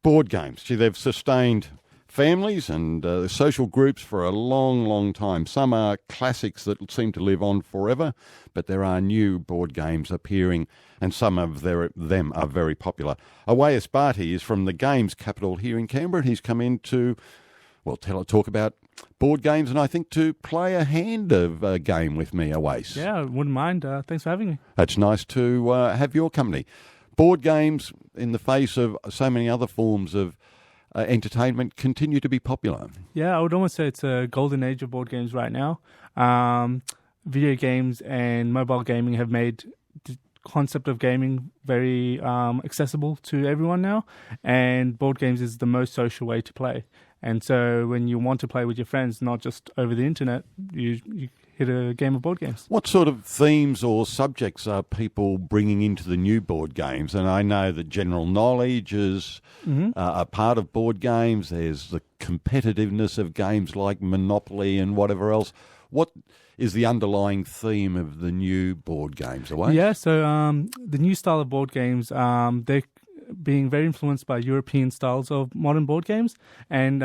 Board games. Gee, they've sustained families and social groups for a long, long time. Some are classics that seem to live on forever, but there are new board games appearing, and some of them are very popular. Awais Bharti is from the games capital here in Canberra, and he's come in to, talk about board games, and I think to play a hand of a game with me, Awais. Yeah, I wouldn't mind. Thanks for having me. It's nice to have your company. Board games, in the face of so many other forms of entertainment, continue to be popular. Yeah, I would almost say it's a golden age of board games right now. Video games and mobile gaming have made the concept of gaming very accessible to everyone now, and board games is the most social way to play. And so when you want to play with your friends, not just over the internet, you hit a game of board games. What sort of themes or subjects are people bringing into the new board games? And I know that general knowledge is a part of board games. There's the competitiveness of games like Monopoly and whatever else. What is the underlying theme of the new board games, Awais? Yeah, so the new style of board games, they're being very influenced by European styles of modern board games. And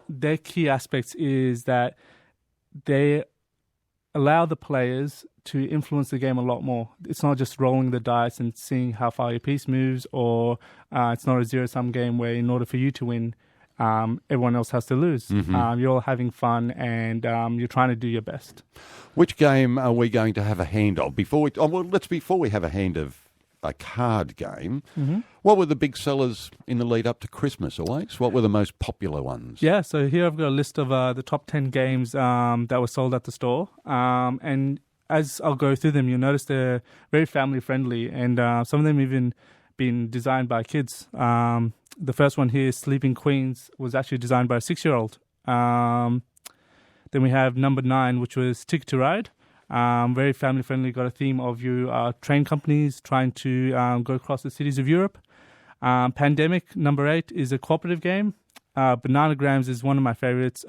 their key aspects is that they allow the players to influence the game a lot more. It's not just rolling the dice and seeing how far your piece moves, or it's not a zero-sum game where in order for you to win, everyone else has to lose. You're all having fun, and you're trying to do your best. Which game are we going to have a hand of? Before we have a hand of a card game, what were the big sellers in the lead up to Christmas, Awais? What were the most popular ones? Yeah, so here I've got a list of the top 10 games that were sold at the store. And as I'll go through them, you'll notice they're very family friendly, and some of them even been designed by kids. The first one here, Sleeping Queens, was actually designed by a 6-year-old. Then we have number 9, which was Ticket to Ride. Very family friendly, got a theme of you train companies trying to go across the cities of Europe. Pandemic, number 8, is a cooperative game. Bananagrams is one of my favorites.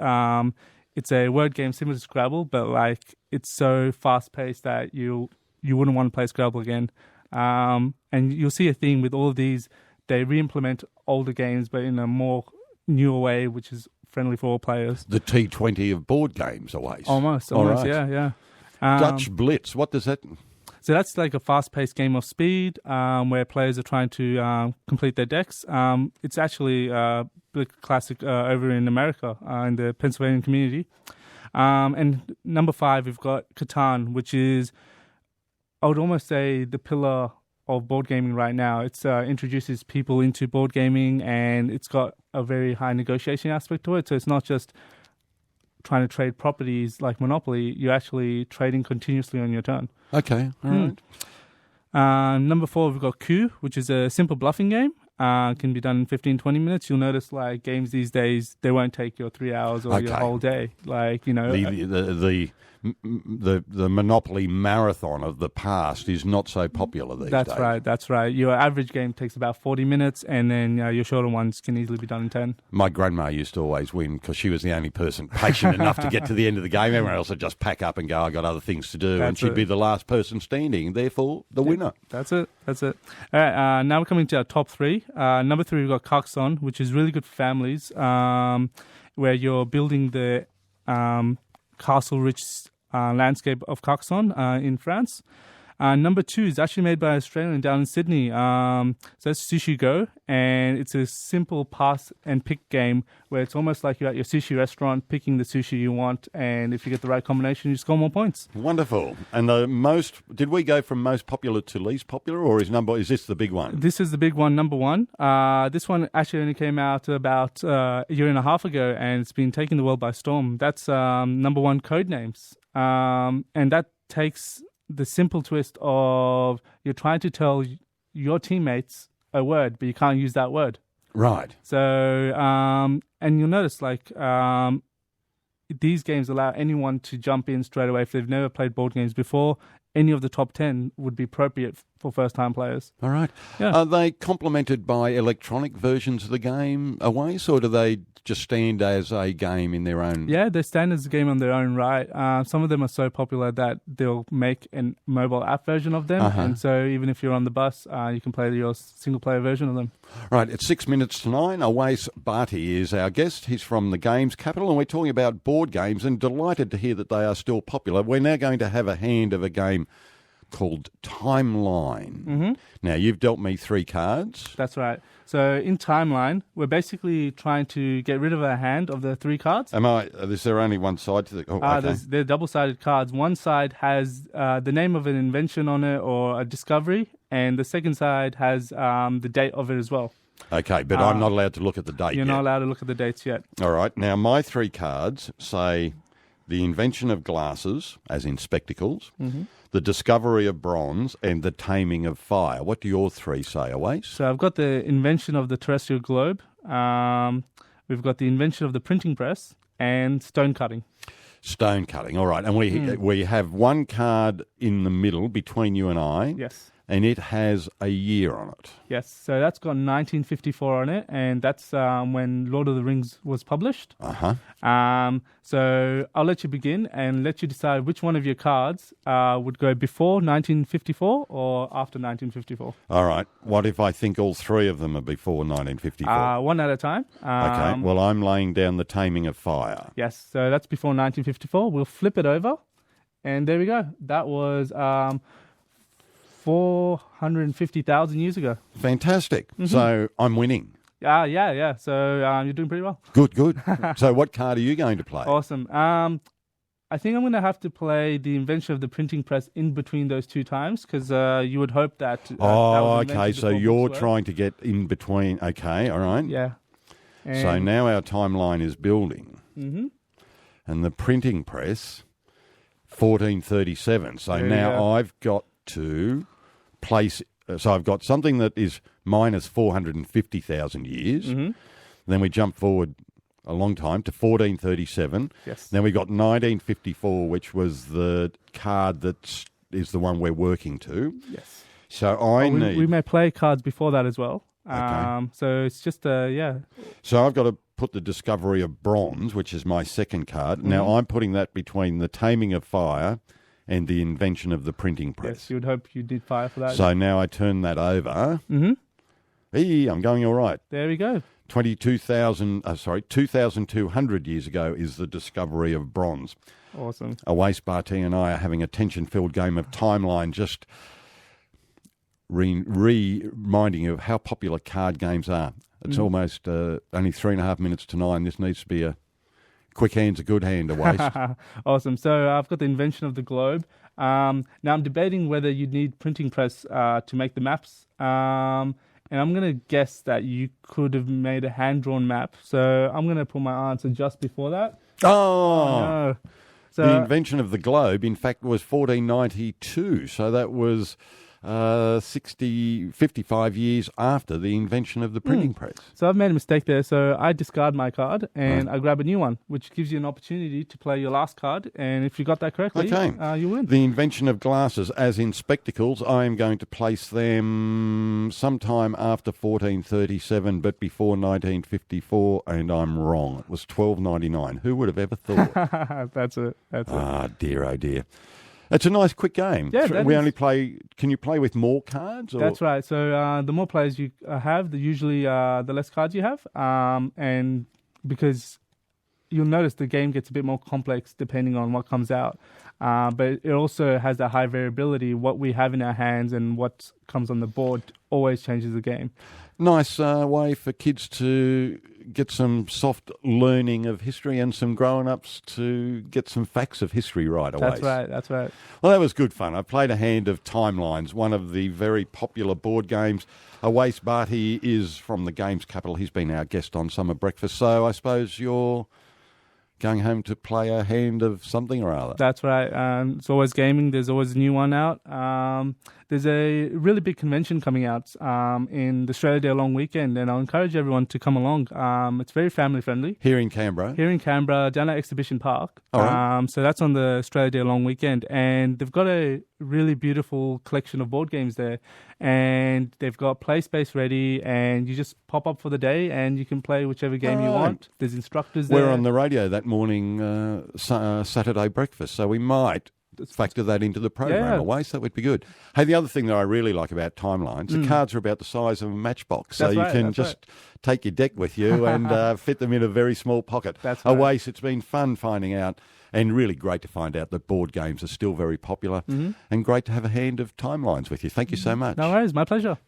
It's a word game similar to Scrabble, but it's so fast paced that you wouldn't want to play Scrabble again. And you'll see a theme with all of these. They re-implement older games, but in a more newer way, which is friendly for all players. The T20 of board games, Awais. Almost, right. yeah. Dutch Blitz, what does that... So that's like a fast-paced game of speed where players are trying to complete their decks. It's actually a classic over in America, in the Pennsylvania community. And number 5, we've got Catan, which is, I would almost say, the pillar of board gaming right now. It introduces people into board gaming, and it's got a very high negotiation aspect to it. So it's not just trying to trade properties like Monopoly, you're actually trading continuously on your turn. Okay, all right. Number 4, we've got Coup, which is a simple bluffing game. Can be done in 15-20 minutes. You'll notice games these days, they won't take your 3 hours or your whole day. The Monopoly marathon of the past is not so popular these days. That's right. Your average game takes about 40 minutes, and then your shorter ones can easily be done in 10. My grandma used to always win because she was the only person patient enough to get to the end of the game. Everyone else would just pack up and go, I got other things to do, and she'd be the last person standing, therefore the winner. That's it. All right, now we're coming to our top 3. Number 3, we've got Carcassonne, which is really good for families, where you're building the castle-rich landscape of Carcassonne in France. Number 2 is actually made by an Australian down in Sydney. So that's Sushi Go, and it's a simple pass and pick game where it's almost like you're at your sushi restaurant picking the sushi you want, and if you get the right combination, you score more points. Wonderful. And did we go from most popular to least popular, or is this the big one? This is the big one, number 1. This one actually only came out about a year and a half ago, and it's been taking the world by storm. That's number 1, Codenames. And that takes the simple twist of you're trying to tell your teammates a word, but you can't use that word. Right. So, and you'll notice these games allow anyone to jump in straight away. If they've never played board games before, any of the top 10 would be appropriate for first-time players. All right. Yeah. Are they complemented by electronic versions of the game Aways, or do they just stand as a game in their own? Yeah, they stand as a game on their own right. Some of them are so popular that they'll make a mobile app version of them. And so even if you're on the bus, you can play your single-player version of them. Right, it's 6 minutes to 9. Awais Bhatti is our guest. He's from the games capital, and we're talking about board games, and delighted to hear that they are still popular. We're now going to have a hand of a game called Timeline. Mm-hmm. Now, you've dealt me 3 cards. That's right. So in Timeline, we're basically trying to get rid of a hand of the 3 cards. Is there only one side to the... Oh, okay. They're double-sided cards. One side has the name of an invention on it or a discovery, and the second side has the date of it as well. Okay, but I'm not allowed to look at the date You're yet. not allowed to look at the dates yet. All right. Now, my 3 cards say the invention of glasses, as in spectacles, the discovery of bronze, and the taming of fire. What do your 3 say, Awais? So I've got the invention of the terrestrial globe. We've got the invention of the printing press and stone cutting. Stone cutting, all right. And we have one card in the middle between you and I. Yes. And it has a year on it. Yes, so that's got 1954 on it, and that's when Lord of the Rings was published. So I'll let you begin and let you decide which one of your cards would go before 1954 or after 1954. All right. What if I think all 3 of them are before 1954? One at a time. Okay. Well, I'm laying down the taming of fire. Yes, so that's before 1954. We'll flip it over, and there we go. That was 450,000 years ago. Fantastic. So I'm winning. Yeah. So you're doing pretty well. Good. So what card are you going to play? Awesome. I think I'm going to have to play the invention of the printing press in between those 2 times because you would hope that. that was okay. So you're trying to get in between. Okay. All right. Yeah. So now our timeline is building. Mm-hmm. And the printing press, 1437. So now I've got to place. So I've got something that is minus 450,000 years. Mm-hmm. Then we jump forward a long time to 1437. Yes. Then we got 1954, which was the card that is the one we're working to. Yes. So we may play cards before that as well. Okay. So it's just So I've got to put the discovery of bronze, which is my second card. Mm-hmm. Now I'm putting that between the taming of fire and the invention of the printing press. Yes, you would hope you did fire for that. So now I turn that over. Mm-hmm. Hey, I'm going all right. There we go. 2,200 years ago is the discovery of bronze. Awesome. Awais Bhatti and I are having a tension-filled game of Timeline, just reminding you of how popular card games are. It's almost only 3.5 minutes to 9. This needs to be a quick hand's a good hand, Awais. Awesome. So I've got the invention of the globe. Now I'm debating whether you need printing press to make the maps. And I'm going to guess that you could have made a hand-drawn map. So I'm going to put my answer just before that. Oh! No. So, the invention of the globe, in fact, was 1492. So that was 55 years after the invention of the printing press. So I've made a mistake there. So I discard my card and I grab a new one, which gives you an opportunity to play your last card. And if you got that correctly, you win. The invention of glasses, as in spectacles, I am going to place them sometime after 1437, but before 1954, and I'm wrong. It was 1299. Who would have ever thought? That's it. Ah, dear, oh dear. It's a nice, quick game. Yeah, only play. Can you play with more cards? Or? That's right. So the more players you have, usually the less cards you have, and because you'll notice the game gets a bit more complex depending on what comes out. But it also has that high variability. What we have in our hands and what comes on the board always changes the game. Nice way for kids to get some soft learning of history and some grown-ups to get some facts of history right away. That's right. Well, that was good fun. I played a hand of Timelines, one of the very popular board games. Awais Bhatti is from the games capital. He's been our guest on Summer Breakfast. So I suppose you're going home to play a hand of something or other. That's right. It's always gaming. There's always a new one out. there's a really big convention coming out in the Australia Day long weekend, and I'll encourage everyone to come along. It's very family friendly. Here in Canberra? Here in Canberra, down at Exhibition Park. All right. So that's on the Australia Day long weekend, and they've got a really beautiful collection of board games there, and they've got play space ready, and you just pop up for the day and you can play whichever game you want. There's instructors there. We're on the radio that morning, Saturday breakfast, so we might factor that into the program away, so that would be good. Hey, the other thing that I really like about Timelines, the cards are about the size of a matchbox, so you can just take your deck with you and fit them in a very small pocket. That's right. Wace, it's been fun finding out, and really great to find out that board games are still very popular, and great to have a hand of Timelines with you. Thank you so much. No worries, my pleasure.